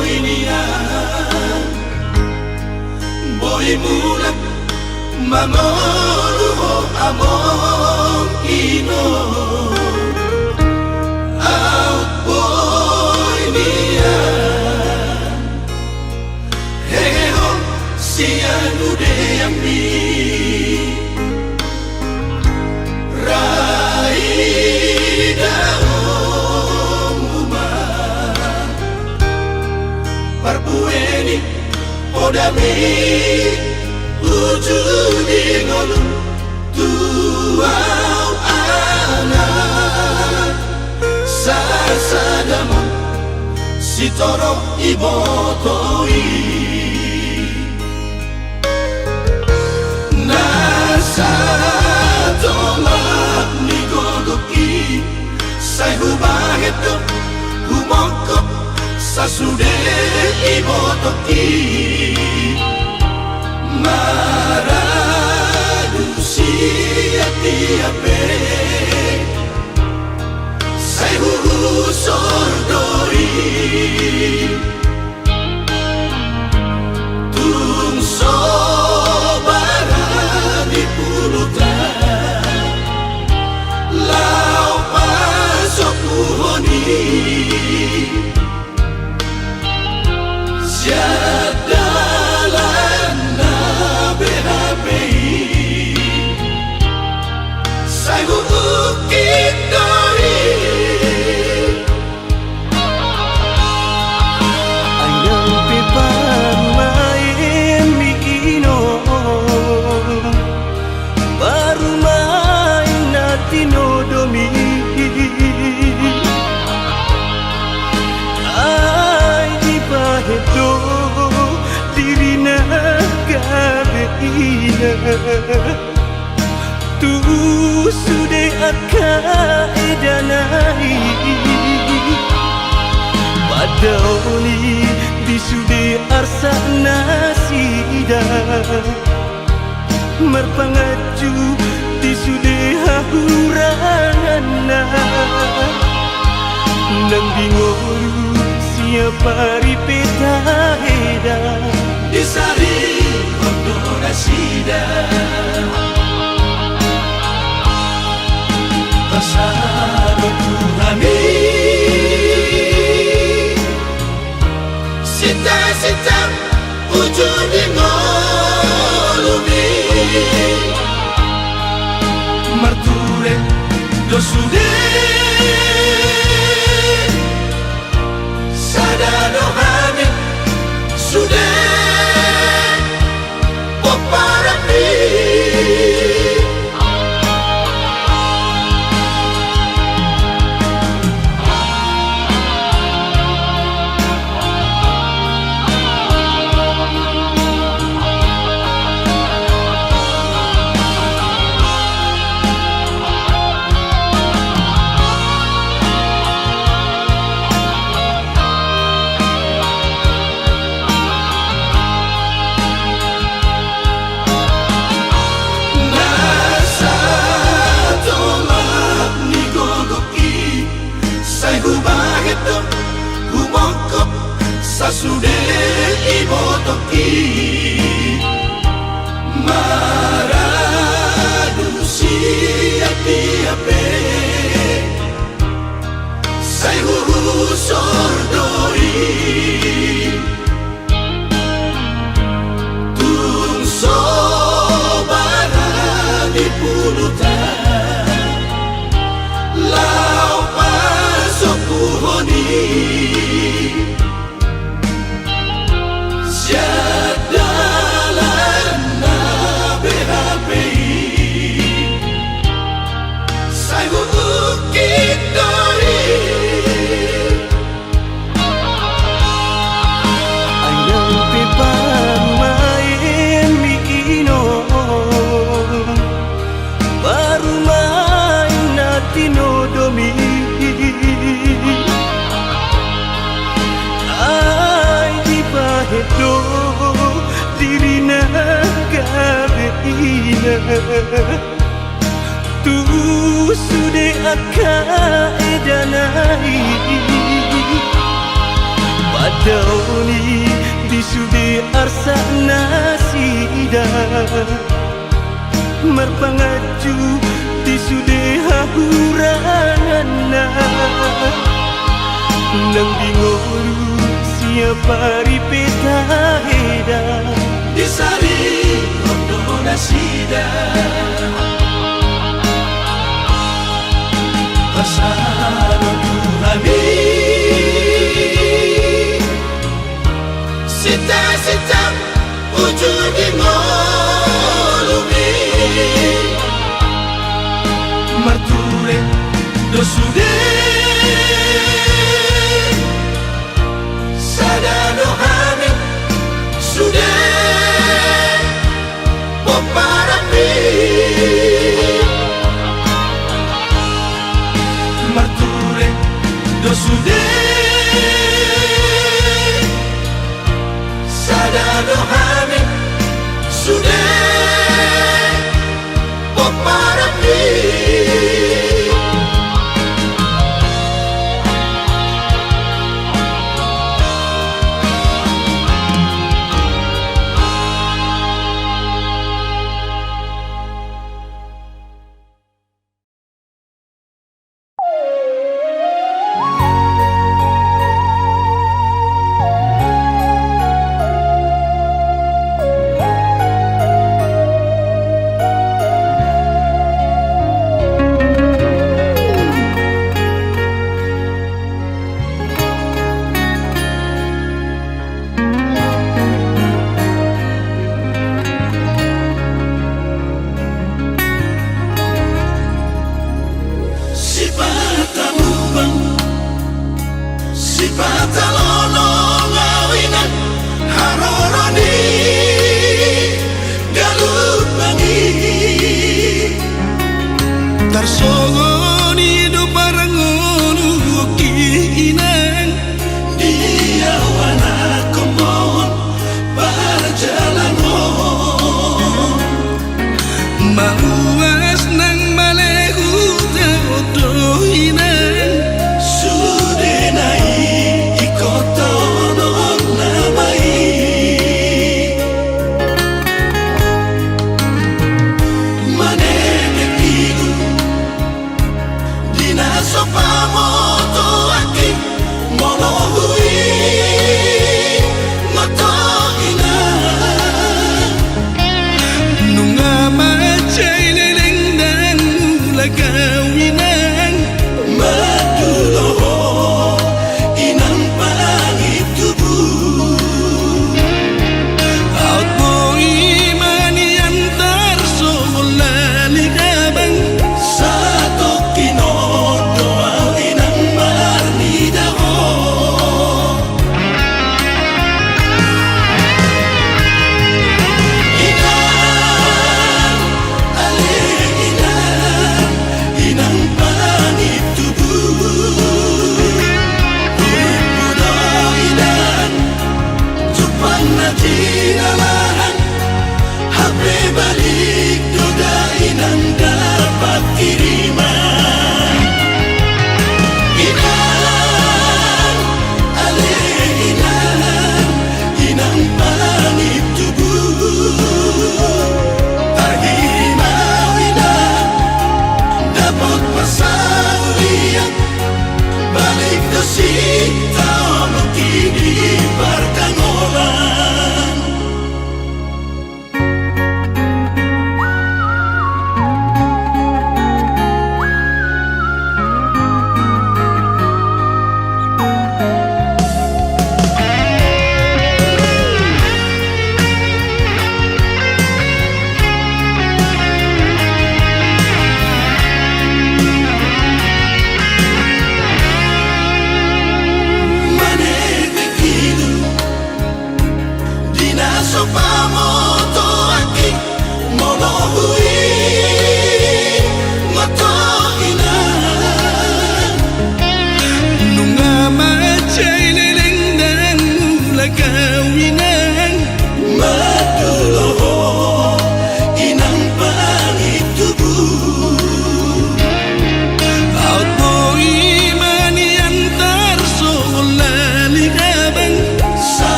Surabaya boy mulak mamoluho among ino out boy niya heho siyan ude ambi raida umuma parpueni podami ujudi ngolu tuau anak sasadamo sitoro ibotoi nasa tolak nigogoki sai hubaheto humokop sasude ibotoki maradusi atiape sai sordoi tung sobara di pulutan lau pasok puhoni siadalan na BHPI sai ukit doi ayang pipamain mikino baru main natino domi ay di pahedo dirina gabeina tu sude akaedanai padaoni di sude arsa nasida merpangaju di sude hahurana nang bingoru siapa ripeta heda disari kondorasida pasado tuhani sita ujudi ngolumi marture dosude sadado hami sude poparapi sasude ibotoki maradusi atiape sai sordoi tung sobara di pulutan lau pasok puhoni siadalan na BHPI sai ukit doi ayang pipamain mikino baru main natino domi ay di pahedo dirina gabeina tu sude akaedanai Merpangaju di sudeha huranana Nang bingolu siapa ripeta heda Disari Rondo Nasida Bersama Tuhani Sita-sita ujung di molumi Marture dosude Sadado hami sudah Poparapi Marture dosude Sadado hami sudah Poparapi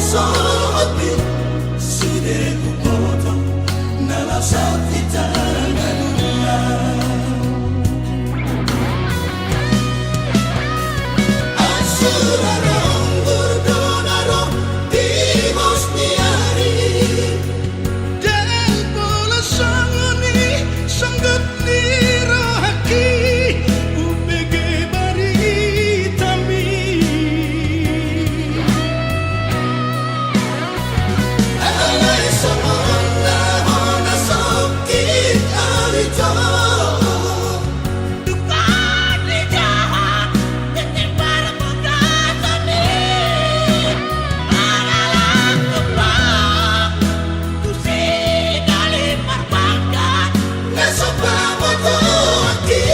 sobi sude ku potong nala sakti tangannya. Asurarong burdonarong timos niari Del bola sangoni sanggut nirohaki upege baritami alay samona hona sakit alito. Dukani jahat titik para muda tani Manalang tumpang Kusi dali marbagat Nasa pamato aki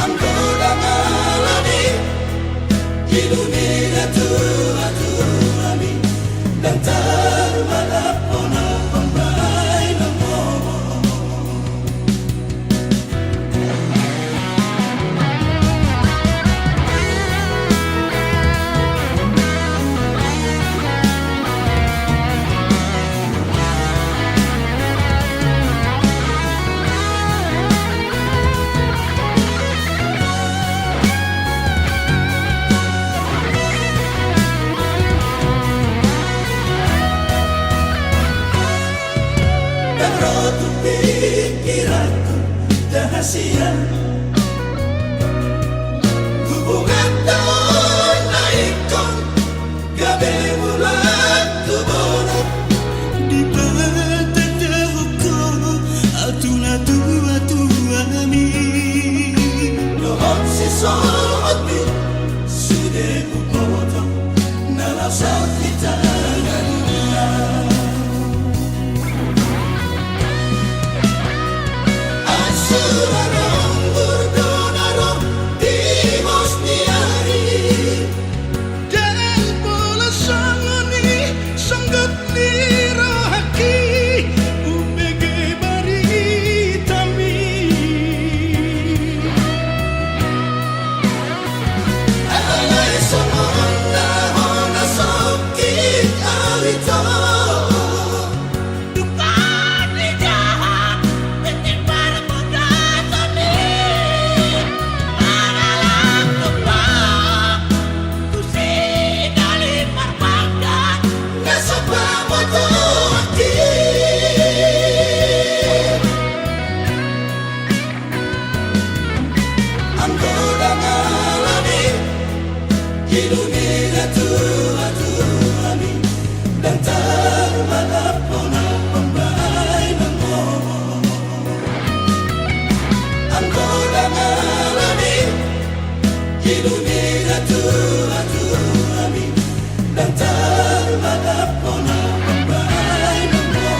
ang kodang alani ilumina tu ami dan terbalap ona pambay ng mo. Pero tu pikiranku dahasian hubungan tahun naikkan gabe mulan tu bonat di patateruko atuna tua ami dohon si sobi sude ku potong nala sakti tangannya. Asurarong burdonarong timos niari Del bola sangoni sanggut nirohaki upege baritami alay samona hona sakit alito. Dukani jahat titik para muda tani Manalang tumpang Kusi dali marbagat Nasa pamato aki ang kodang alani ilumina tu ami dan terbalap ona pambay ng mo. Ang kodang alani ilumina tu ami dan terbalap ona pambay ng mo.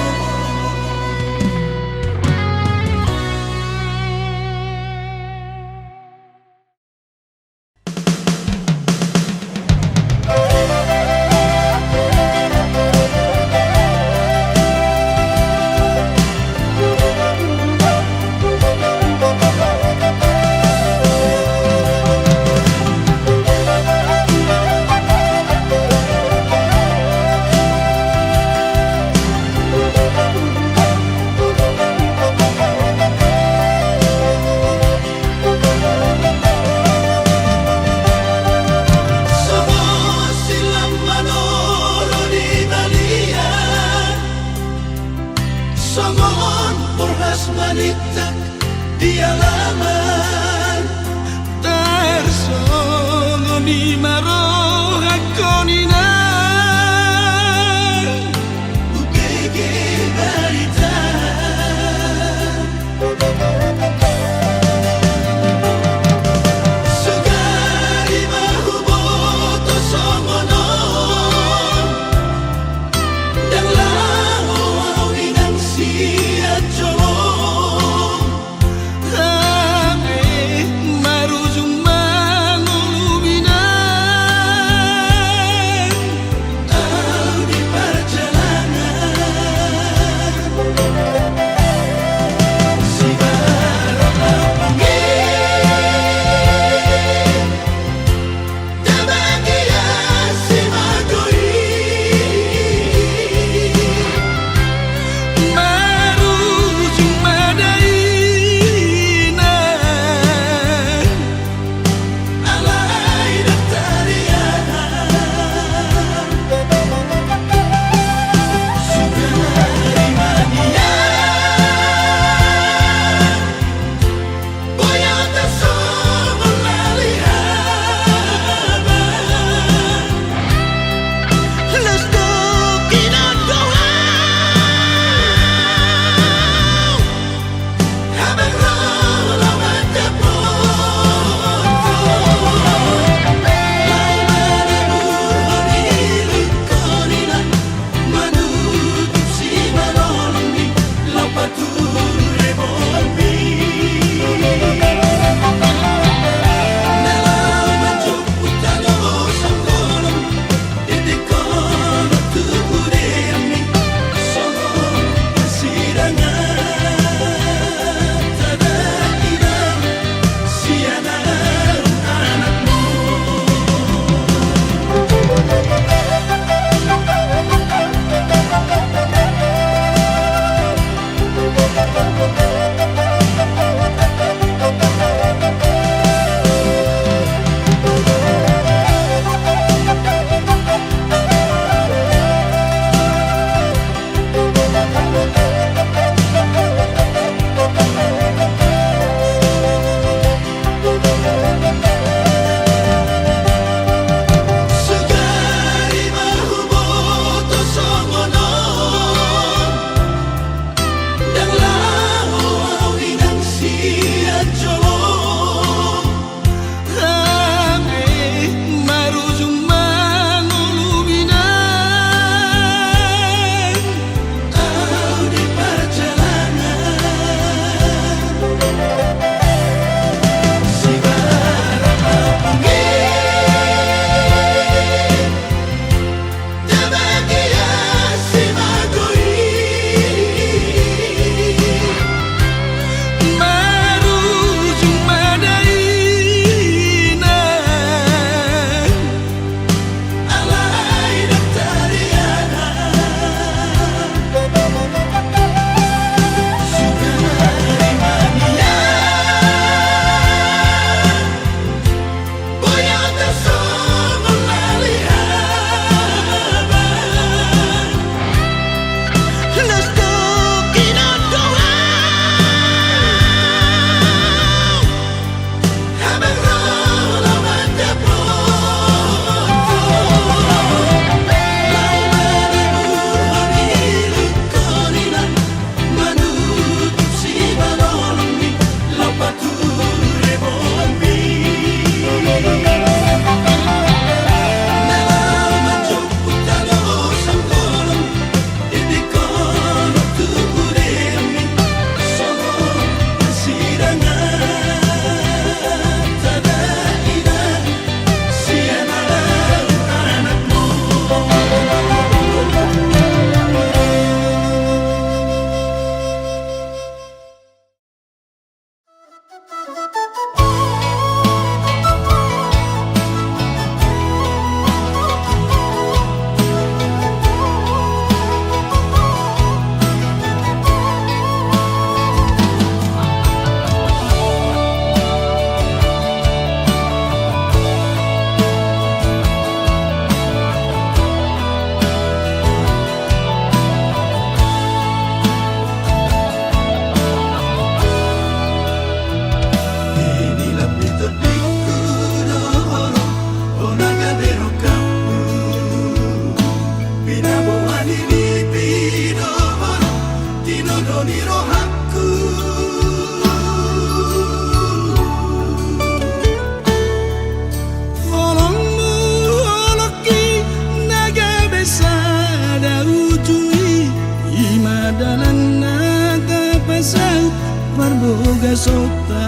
sota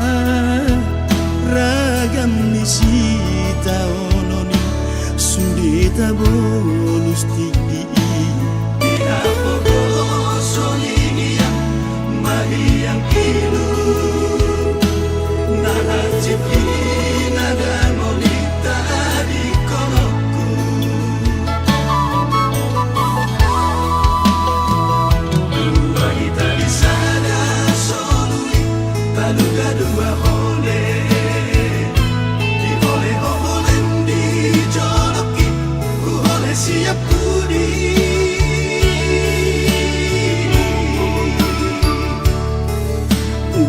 ragam nisita ononi sudeta bonus tigi Ina pogo solinia mahiyang kilu Nahajip naga molita di kolokku Dua kita di sana solui Taluga dua hole Di hole holen di joloki Ku hole siap kudi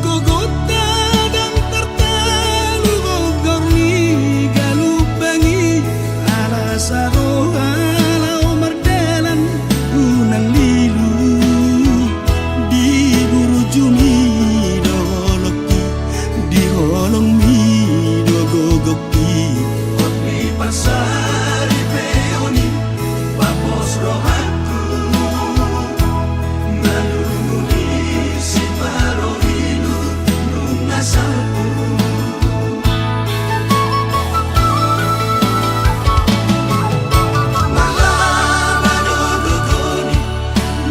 Gogota dan tertalu Bogor ni galubangi ala saro alau mardalan unang lilu di buru jumi doloki di holong mi dogogoki Otni pasari peoni Papos rohaku Nalunguni si parohilu Nungasalku Malabado dogoni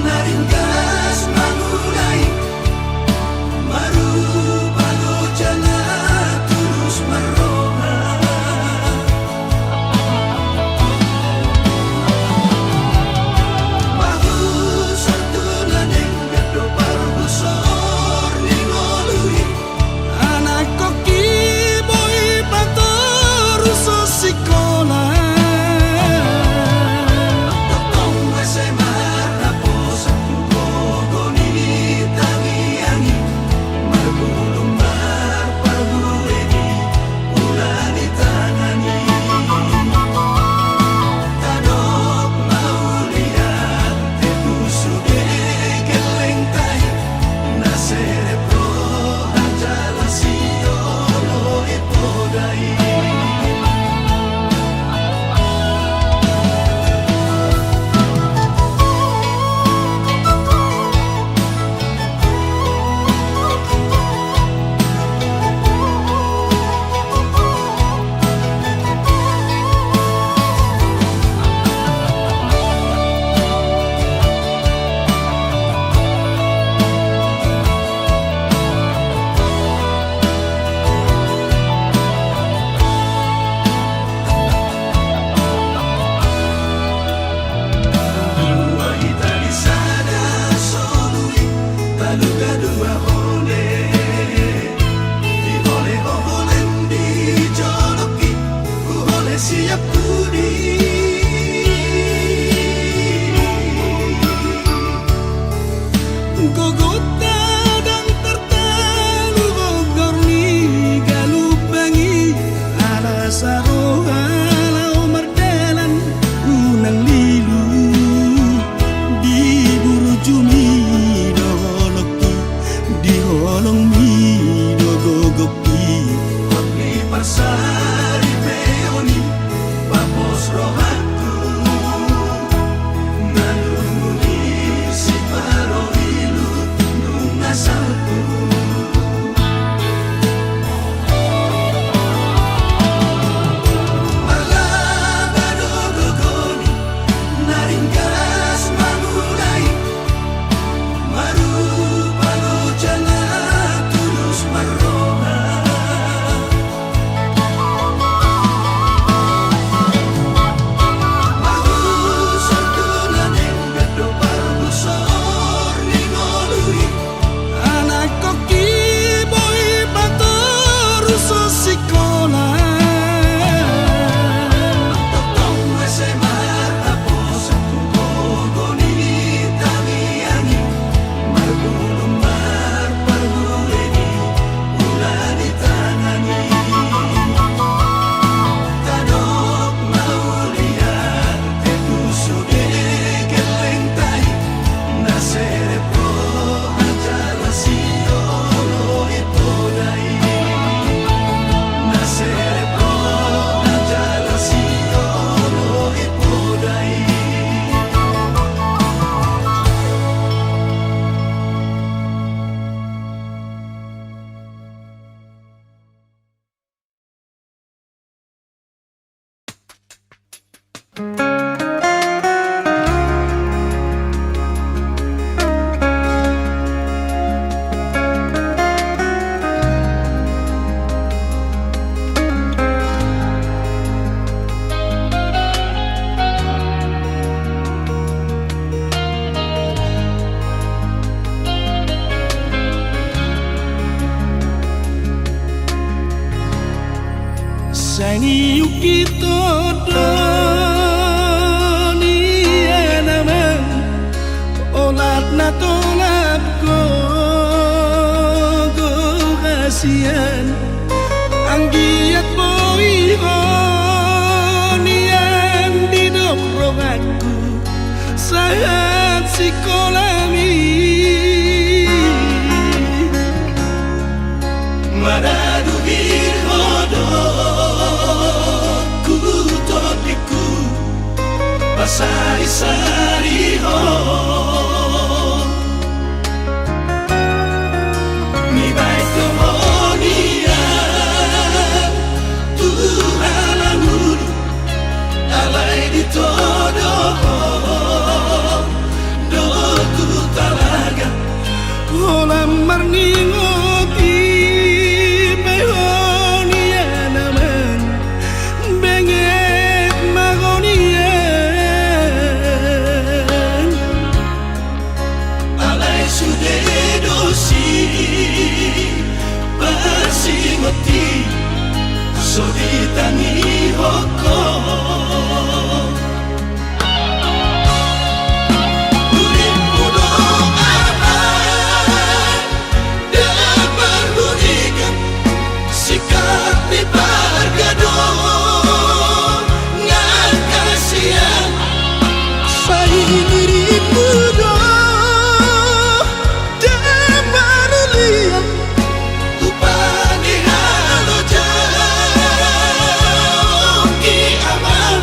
Naringgas mangulai Marupado jana tulus maroha Bagus sartulan yang gado parusor ningolui anak koki boy pator sosikola Totong SMA rapos aku kogoni tangiangi Margulumbar parguleni ulani tanani Tadok mauliat tetusude geleng tai Nasere pro anjala siolo ipodai Dua kita di sana solui Taluga dua hole Di hole holen di joloki Ku hole siap kudi Gogota dan tertalu Bogor ni galubangi ala saro alau mardalan unang lilu di buru jumi doloki di holong mi dogogoki Otni pasari peoni Papos rohaku Nalunguni si parohilu Nungasalku Malabado dogoni Naringgas mangulai Marupado jana tulus maroha Sani uki todo ni enamang olat na tolap ko kasihan ang giat mo niyan di dobrong aku saat si kolami Maraduhir hodo Kutotiku Pasari-sari ho Mi baik kemuliaan Tuhan amur Alai di todo Doku talaga olam marningoti So ditangi hoko Urin mudo aman Dapat hunikan Sikap di bargado Ngan kasihan Diri muda dan baru lihat Upani halo jauh Ki aman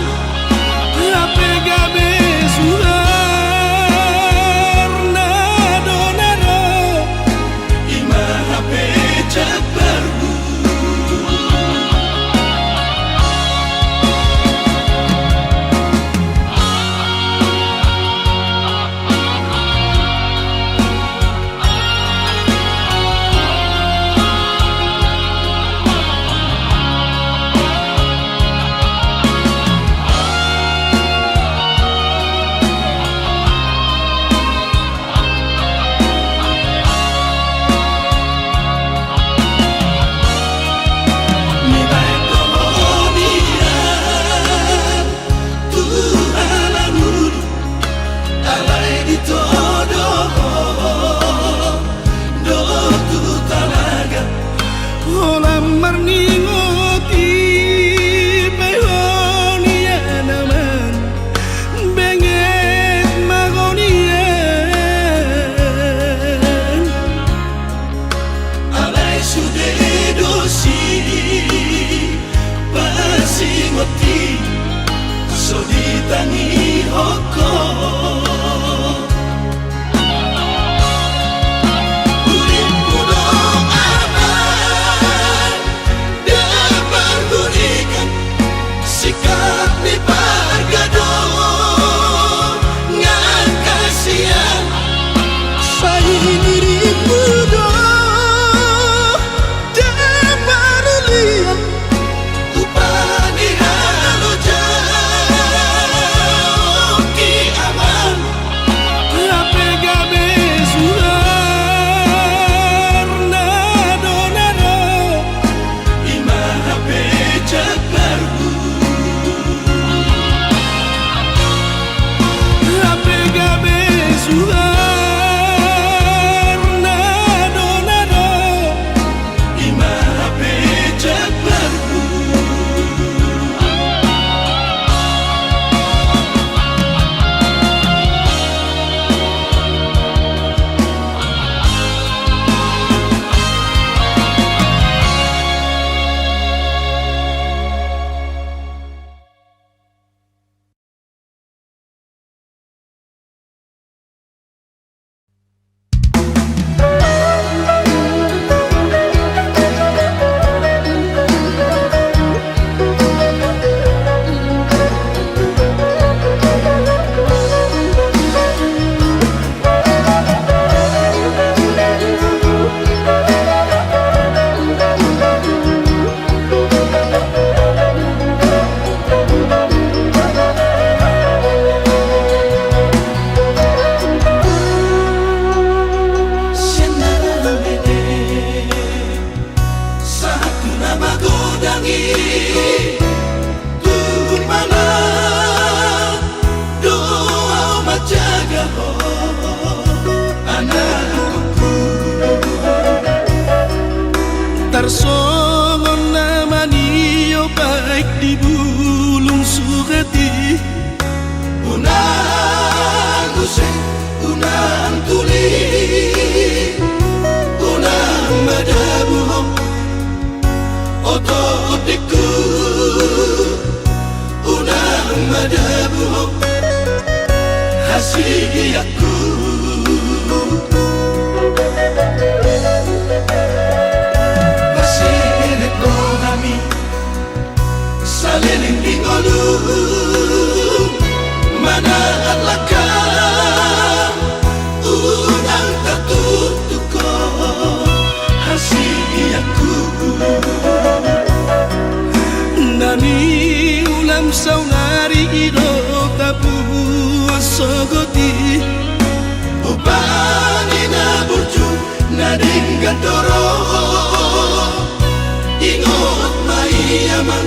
baik di bulung sugati. Unang use, unang tuli, unang madabuhong, oto otiku, unang madabuhong, hasiyaku. Masih ko kami, saliling ingolu. Mana alakang unang tatutuko hasiyaku. Nani ulam saunari ido tapu sogoti. Upani na burju na dinggandoro, ingot maiyaman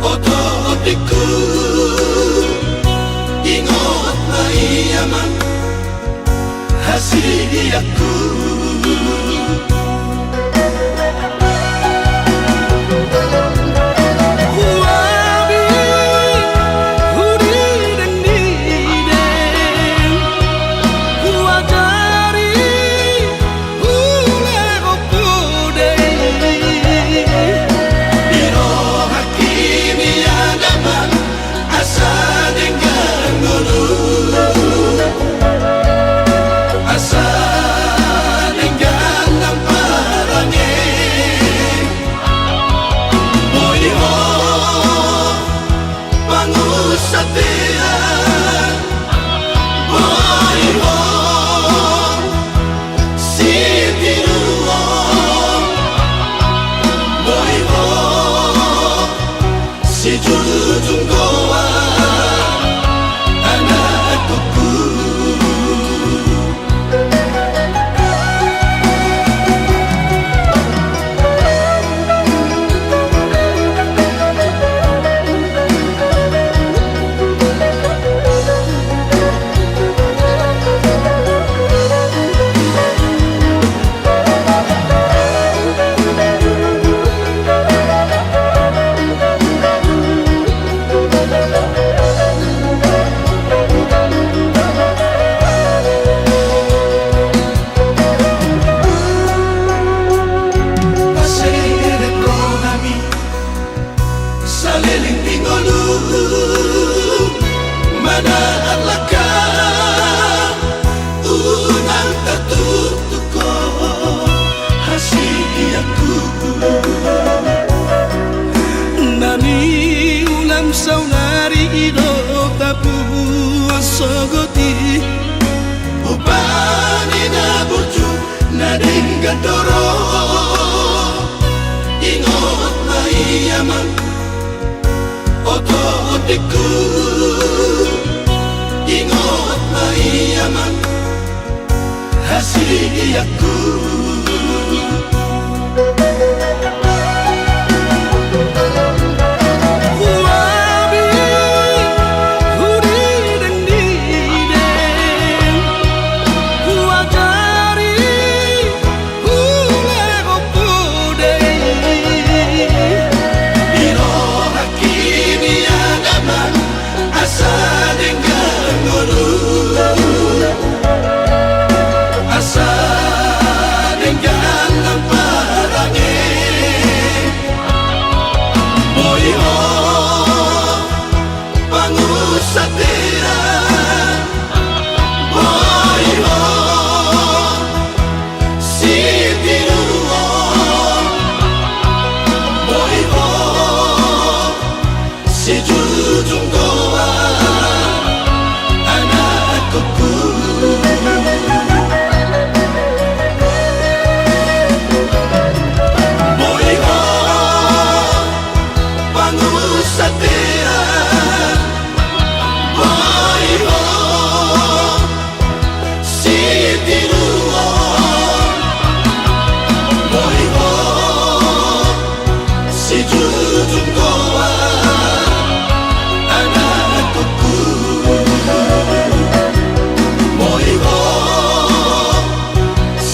oto otiku. Ingot maiyaman hasiyaku. Saunari ido tapu sogoti. Upani na burju na dinggandoro, ingot maiyaman oto otiku. Ingot maiyaman hasiyaku.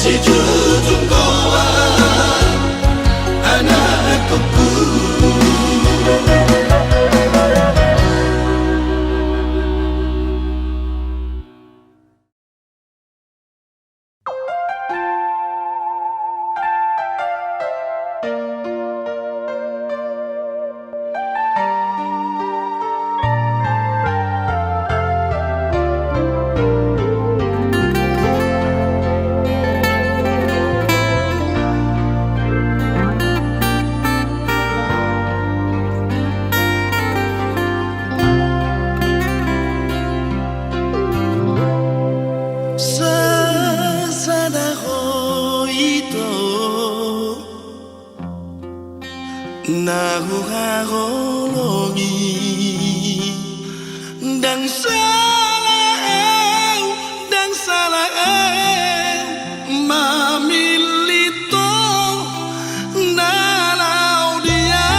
Si jujung goa anakku harologi dan salah mamilito nalau dia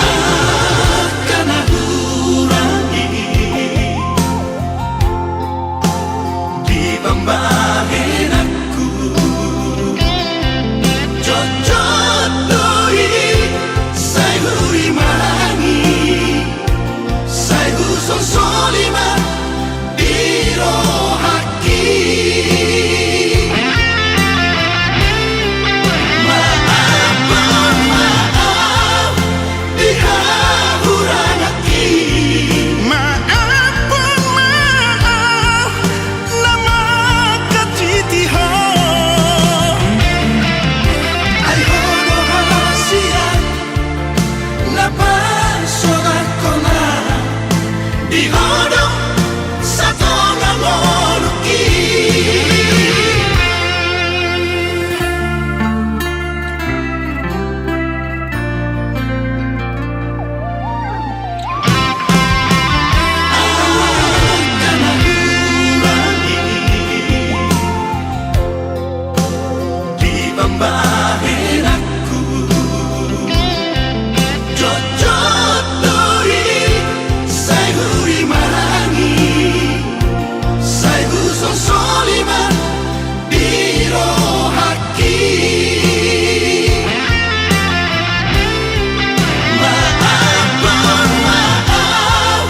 akan aku urangi di pembagian aku cocok doi saya hurimani saya huson solima biro haki maaf dihahuranaki maafun maaf nama katitiho ay hono hasia napa sorak kona di hono satu ngamoluki akan aku urangi di pembagian aku cocok doi saya hurimani saya huson solima biro haki maafun maaf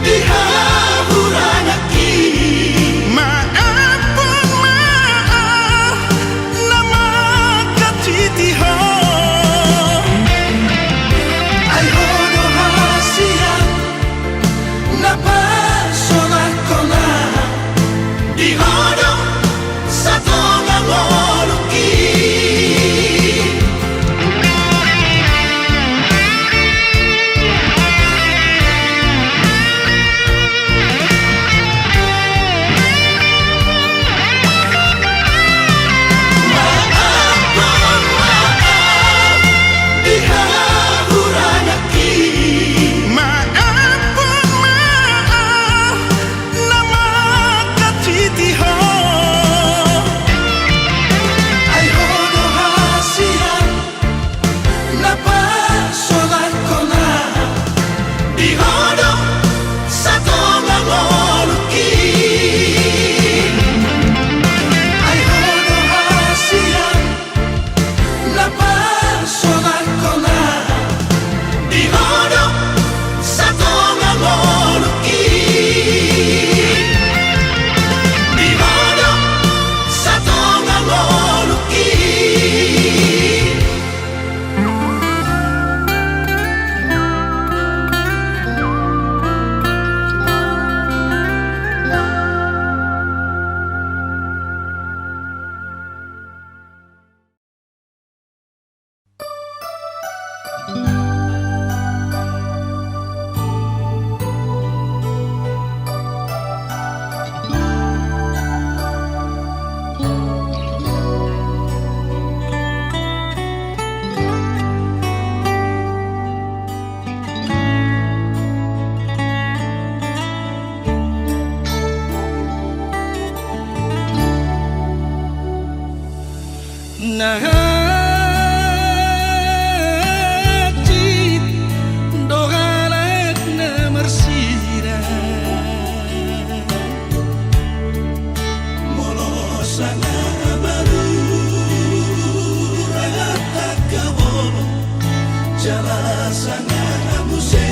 dihahuranaki maafun maaf nama katitiho ay hono hasia napa sorak kona di hono satu ngamoluki maafun maaf dihahuranaki maafun maaf nama katitiho ay hono hasia napa sorak kona di hono satu ngamoluki ay hono hasia napa sorak kona di hono satu ngamoluki di hono satu ngamoluki Najib dohalak na marsira molosana baru rata kabono jalasana muse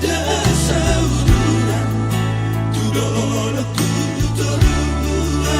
dasaudura tudolo tutorua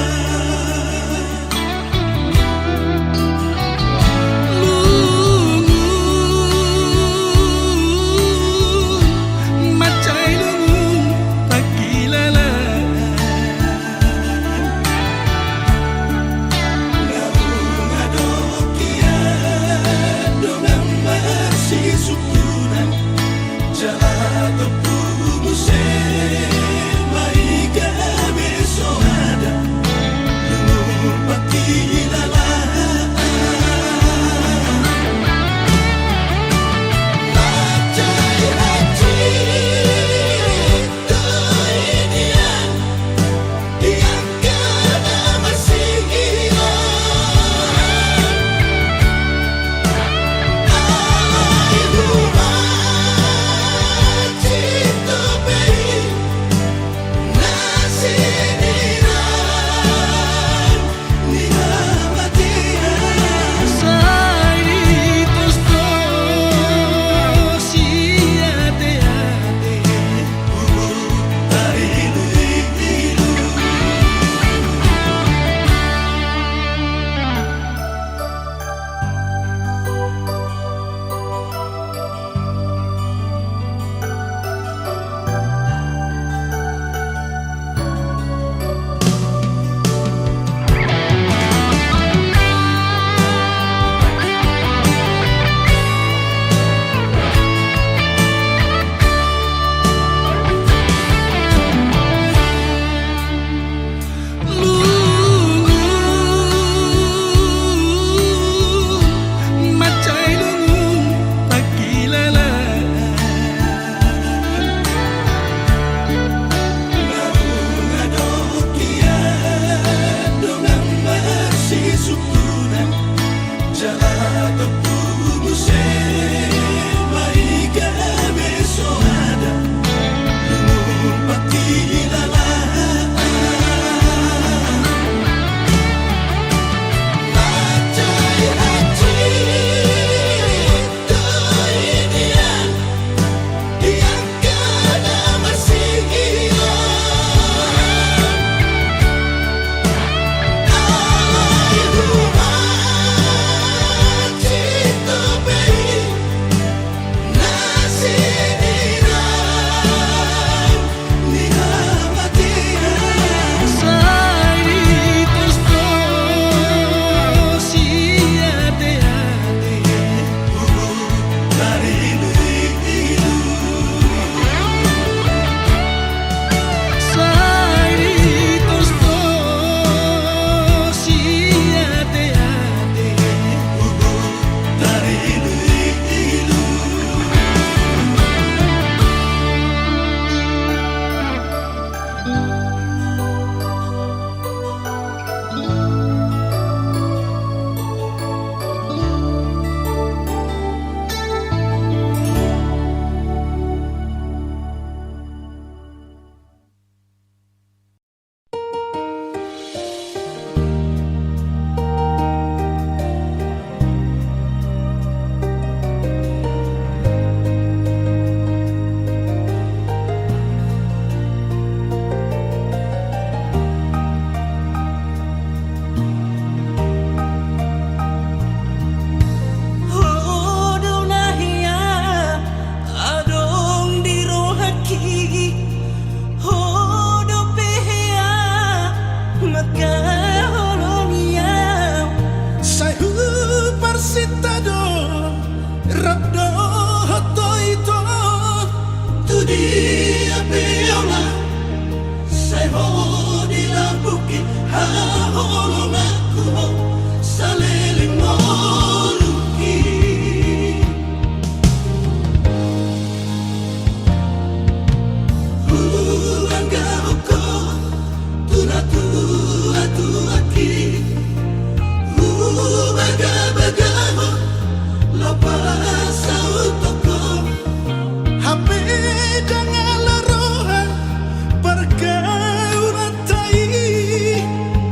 Pergaulan tai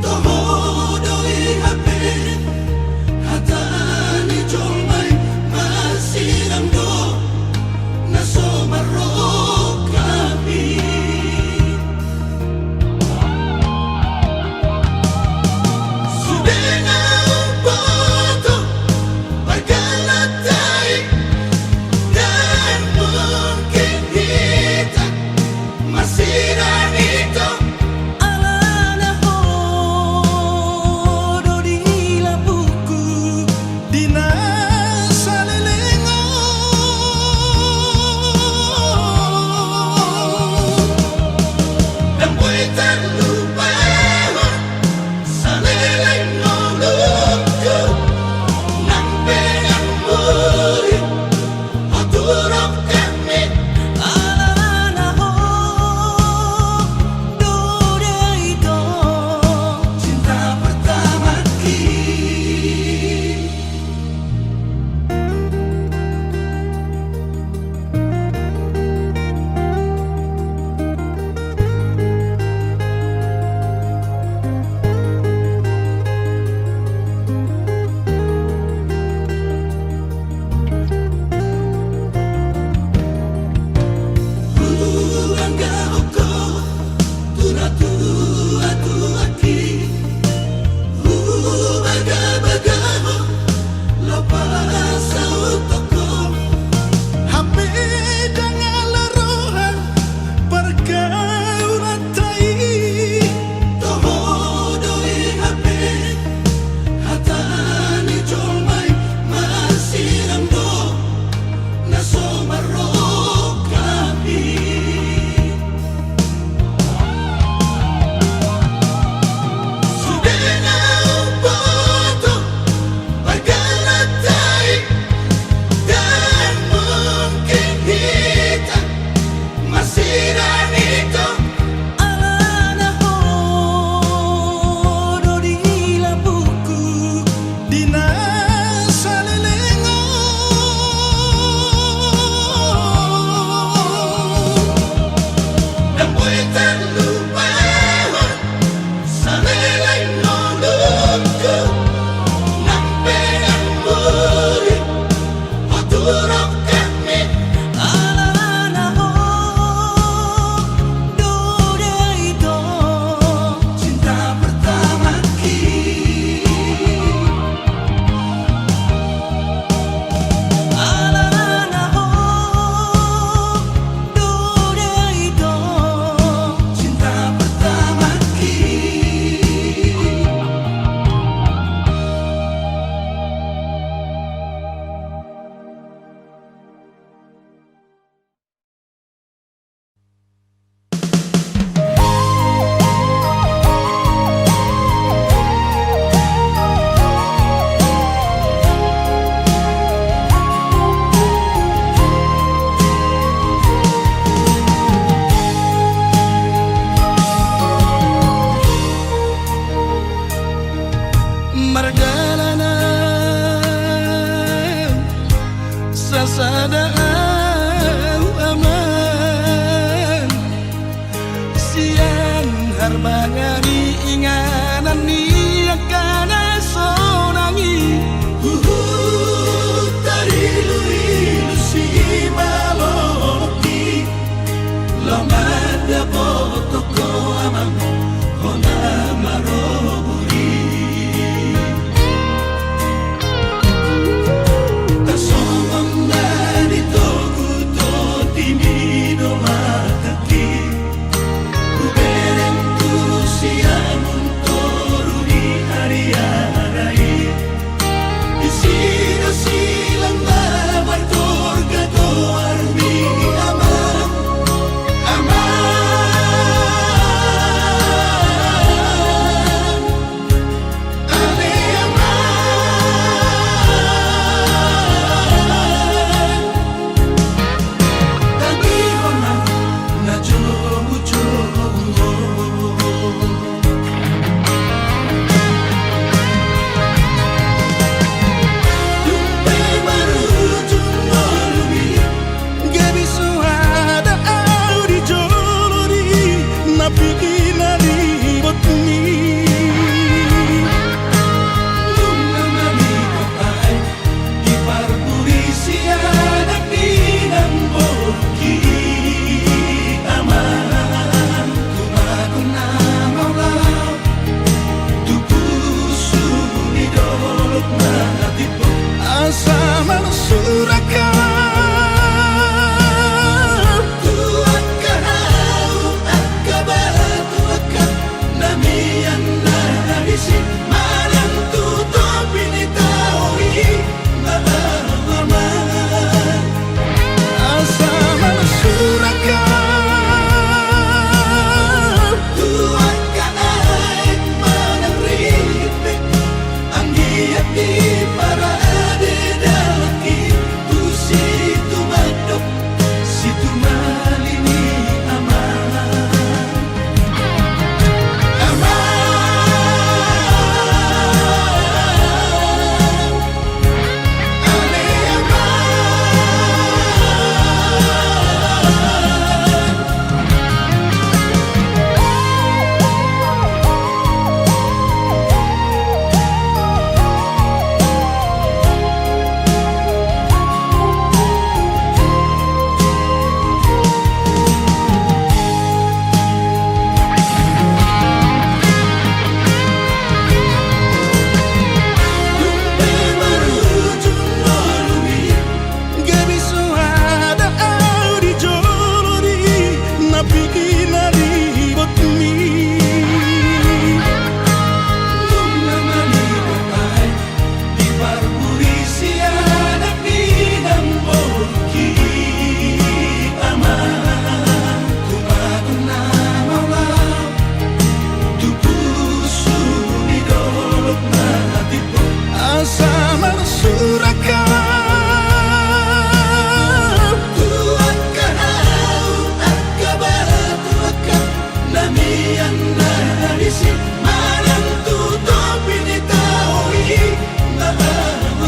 Toho doi HP dina salilingo Namoy terlupahan sa nilay nunod ko ng perang muli o turok kami Alala ko duda ito cinta pertama kita Alala ko duda ito cinta pertama kita Margalanan sa sadaaw aman siyan harbangani inganan niya kana sonangi Tarilu-ilu si Maloloki Lomada boto ko amang Hona maroburi Tasomong na nito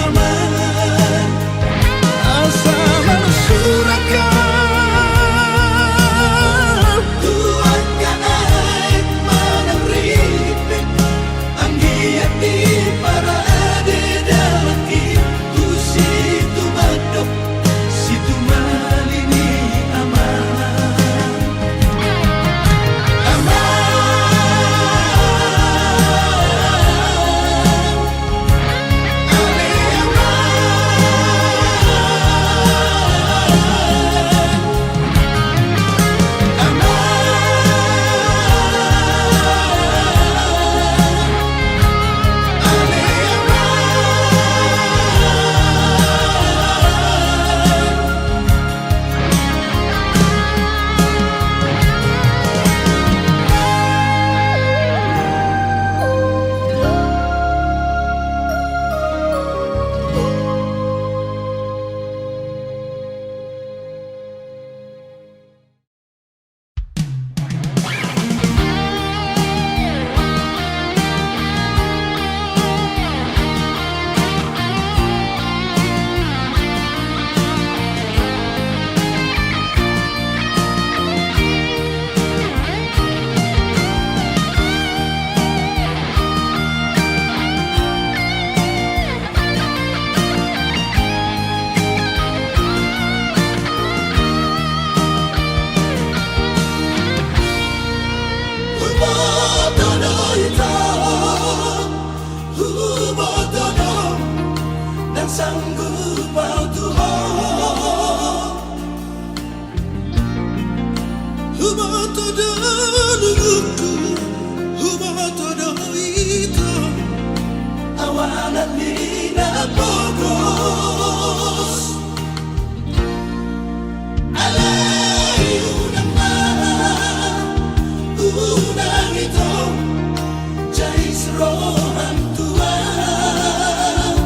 aman asa mansurakan Tuhan kaait manamripit ang giyak di parade dalaki tu situ madok situ malini aman Dan sanggup mau Tuhan awalan lina pogos alayu nama unang ito jais rohan Tuhan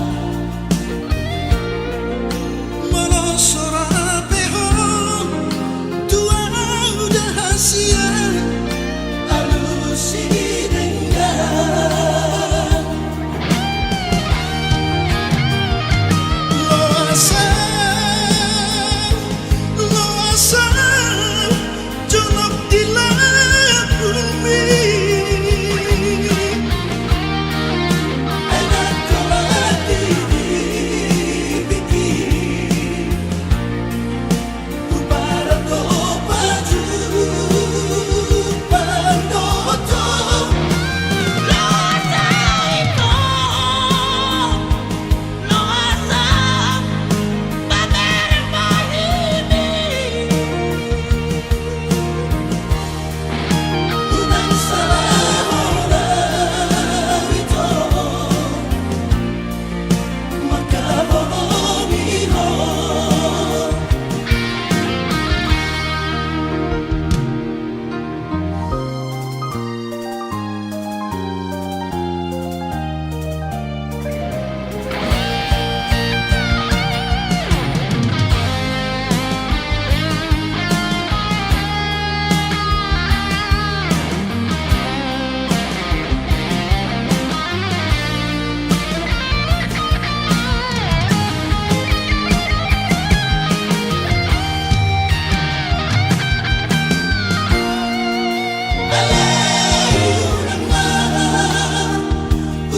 Malasarapehon tua udah hasia alusi dengan Loasan jonok di bumi anak kelati dibikin Kuparat do baju Pandoto Loasa ito Loasa Pamer mahimik Unang salahona ito Magkabomiho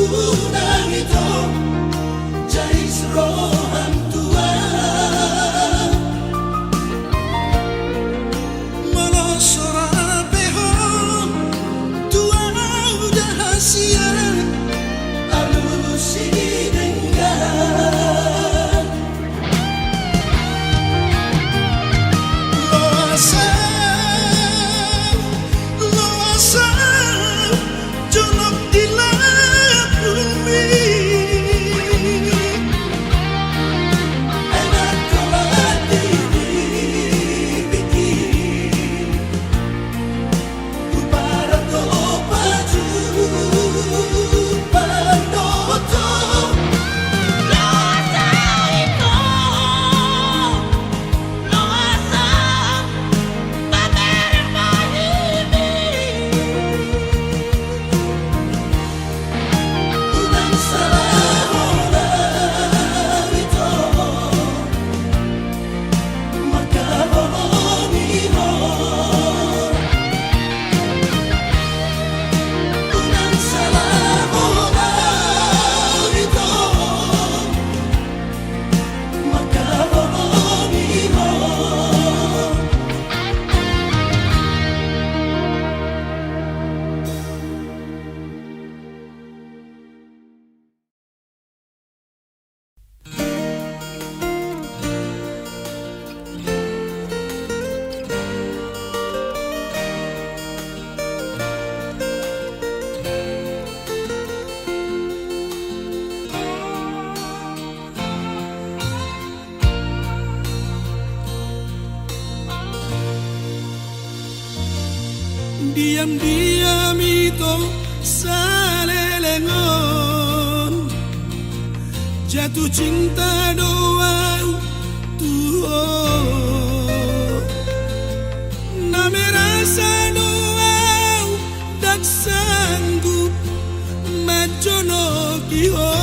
Unang ito jais rohan Tuhan Malasarapehon tua udah hasia alusi dengan Loasan jonok di bumi diam-diam itu salelengon, jatuh cinta doang tuh, name rasa doang dak sanggup majono kiho,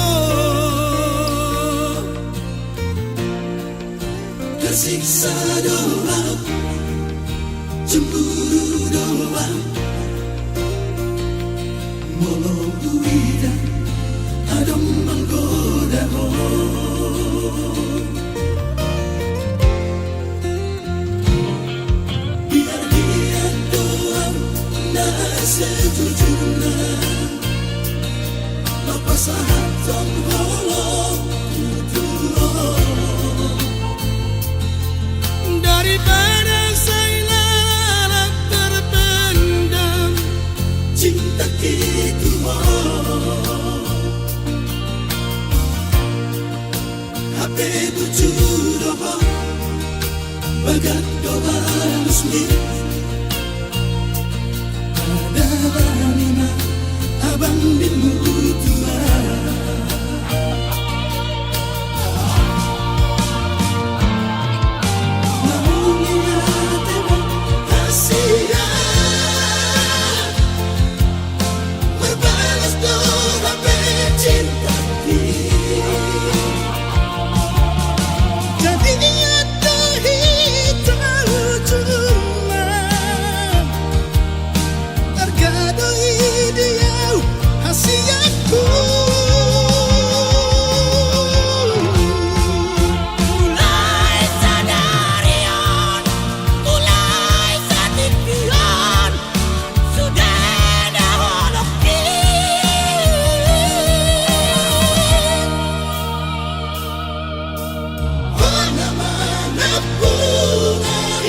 tersiksa doang, cemburu doang, molo uidan adem menggoda biar dia doang nah sejujurnya lepas hatong holong daripada saya terpendam cinta gitu HP bujur doa bagat doa musmi ada banima abang bimu tua maunya tebak kasihan berbalas doa cinta jadi dia terhitung cuma tergado dia hasiaku Mulai sadarian, mulai satipian, sudah daholokin. mana-mana punah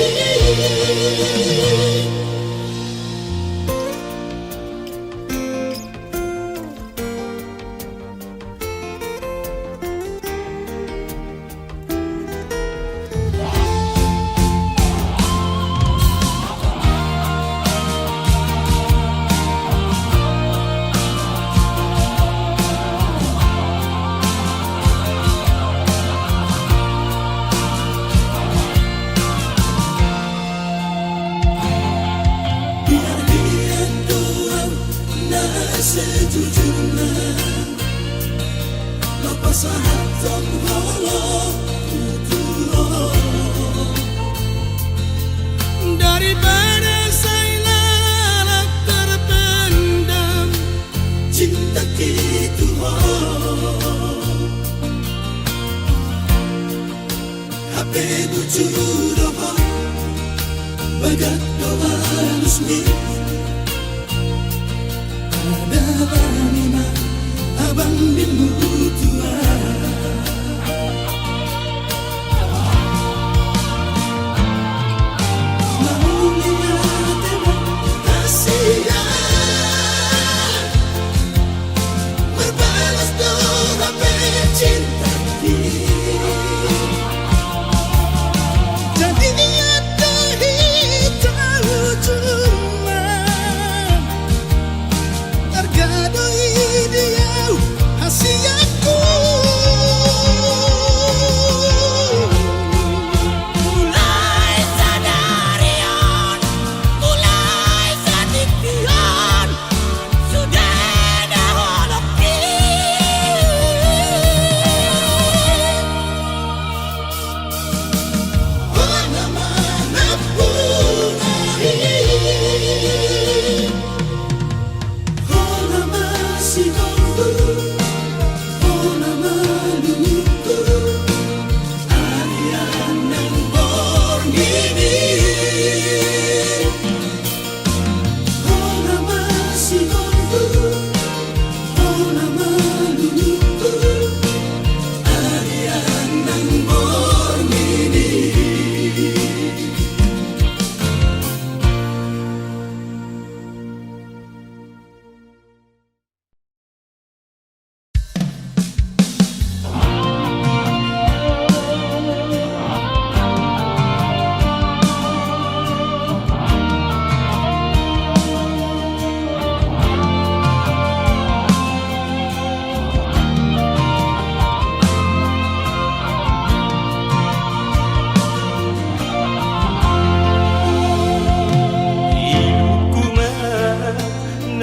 biar dia doang nah sejujurnya lepas hatong holong daripada saya terpendam cinta gitu HP bujur doa bagat doa musmi ada banima abang bimu tua maunya tebak kasihan berbalas doa cinta jadi dia terhitung cuma tergado dia hasiaku Mulai sadarian, mulai satipian, sudah daholokin.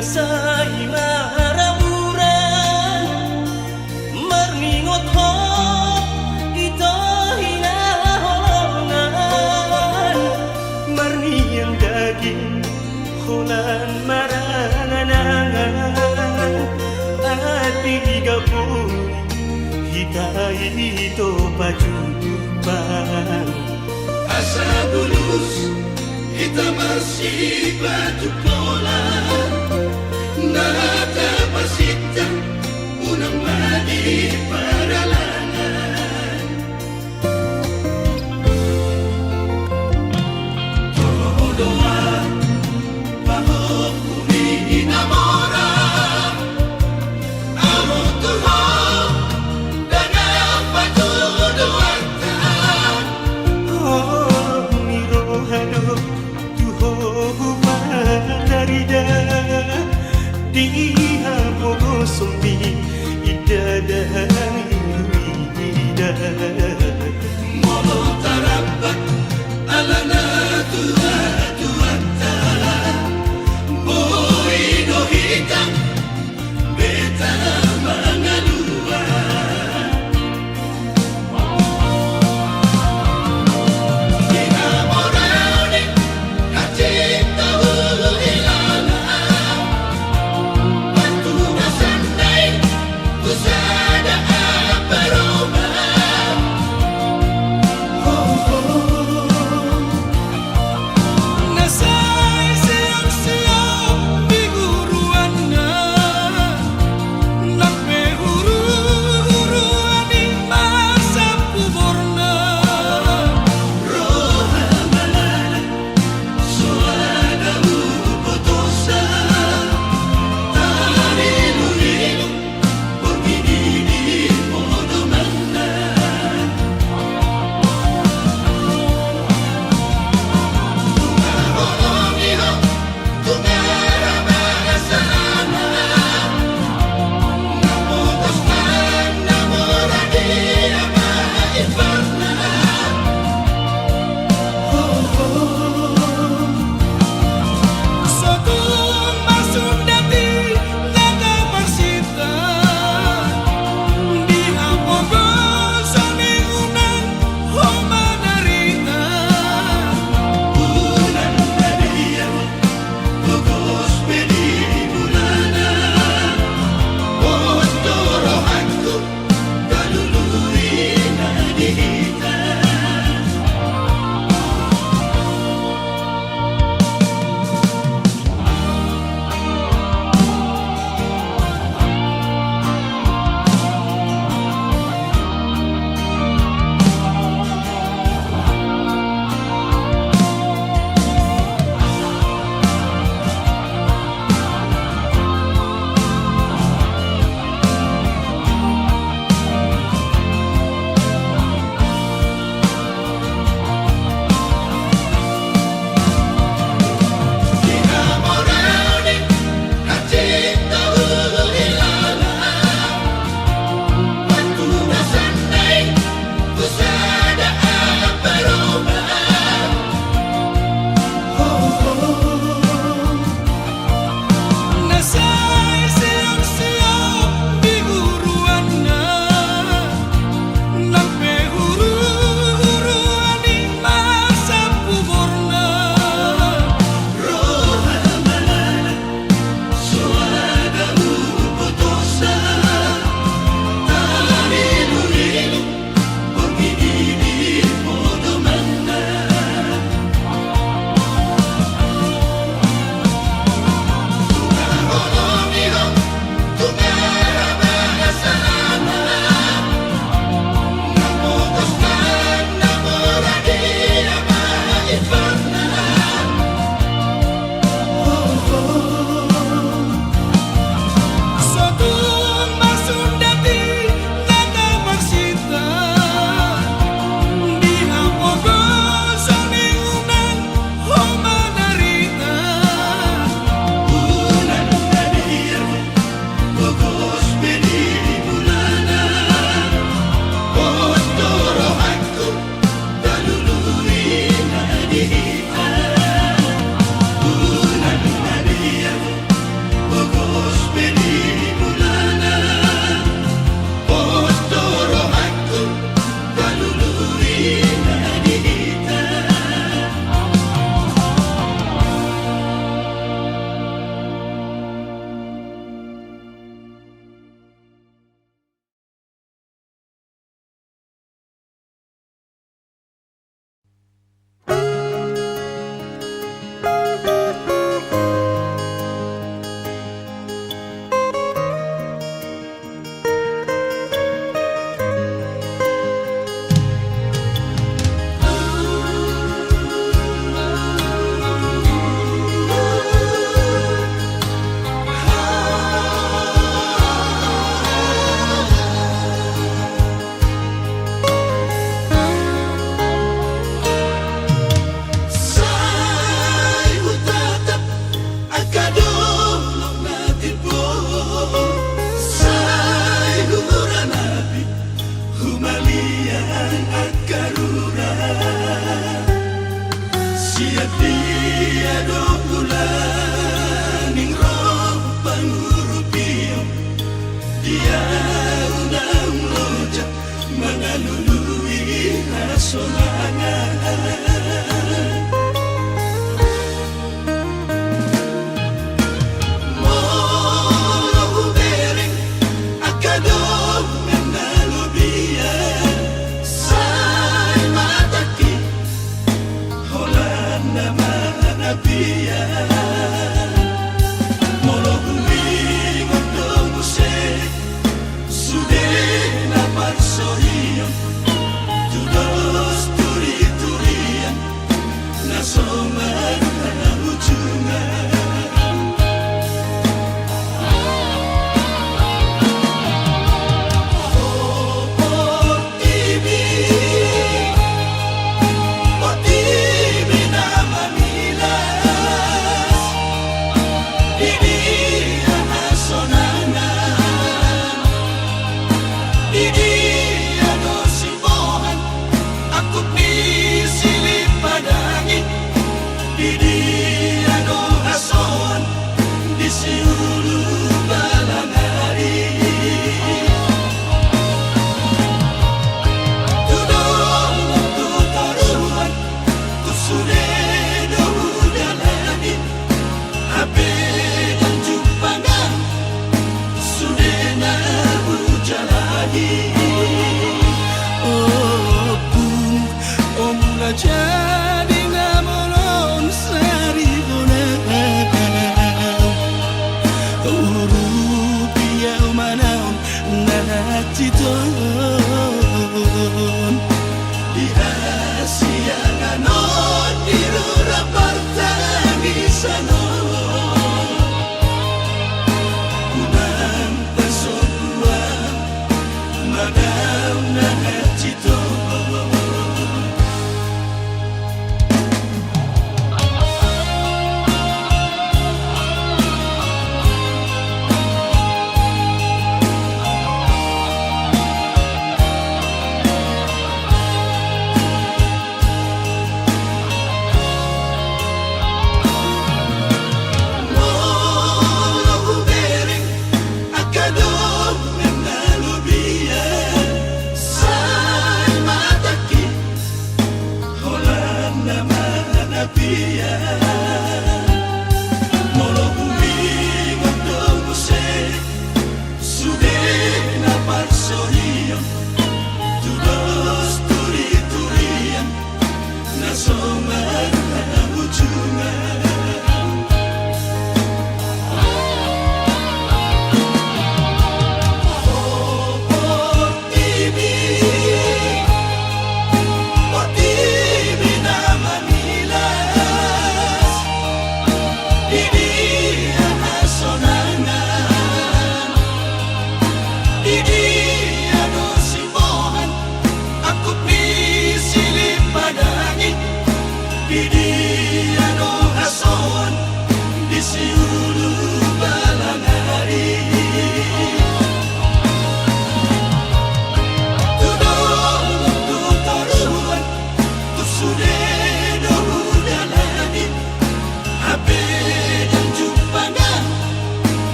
Nasai maraburan Merningot hop Ito hinaholongan Marniang daging Hulan maranganangan At igapun Hitai ito pajupan Asa bulus kita masih batu pola Nata pasita unang madi paralangan Doa pahok kumi inamora Amo tuho dan apa tuduhanta Oh mirohado tuho manarida Diha bogo sumbi idadani ida Molo tarapat alana tuata Boy no hitam beta mangalua Enamorado kacinta hulu ilana Patuh na sandai usada apa rumah yang akarura sia dia dogulan ning roh pangurupio dia unang loja mangalului hasonangan jadi ngamolon saribona urupia umanaon nanaciton di Asia nganon dirura partani sano kunang pasokua madam nanaciton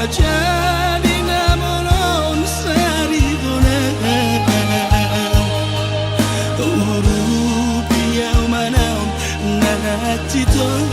jadi ngamolon saribona urupia umanaon nanaciton